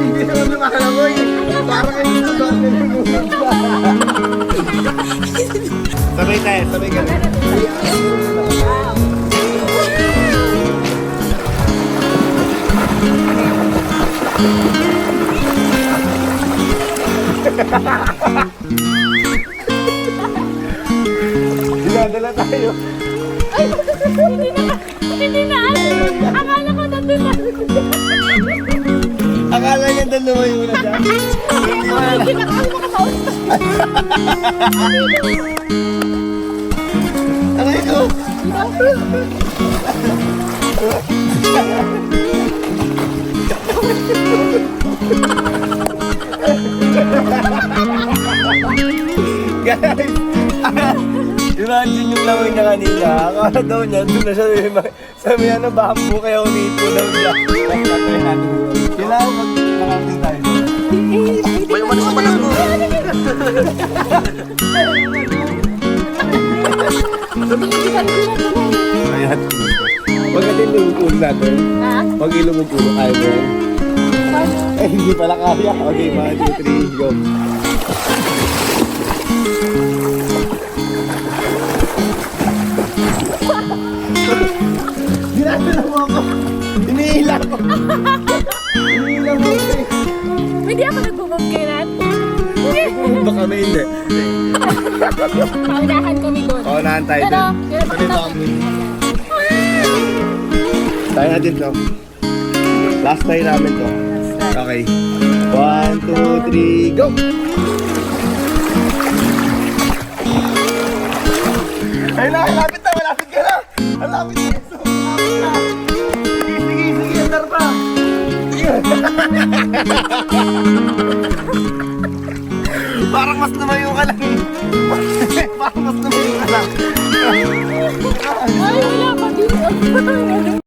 Hindi naman lumalaboy. Parang kayo sa doon nilulunod pa. Sabay tayo, sabay kami. Dinadala tayo. Ay, hindi na. Akala ko nandun na. Akala niya dalawa yung una dyan. Hindi na ako makakausap. Ano ito? Guys, imagine yung laway niya kanina. Akala daw niya, doon na siya sa may ano, bamboo, kaya umito daw siya. Tatuloy natin yun. Kailangan mag-nakapin tayo. May umalis naman ako. Ayan. Huwag natin lumupulog natin. Ha? Huwag ilumupulog. Ayaw mo. Eh, hindi pala kaya. Okay, 1, 2, 3, go. Ginagano mo ako. Iniila ko. Iniila mo ako eh. Hindi ako nag-move kailan. Baka kami hindi. Paunahan kami doon. Paunahan tayo Pero, doon. pero Dito kami. Tayo natin to. Last try namin to. Okay. 1, 2, 3, go! Ayun na, malapit na, malapit ka na! Malapit na! Malapit na! Sige, sige, andar pa! Sige! Parang mas lumayo ka lang eh. Parang mas lumayo ka lang. Ay, wala pa dito.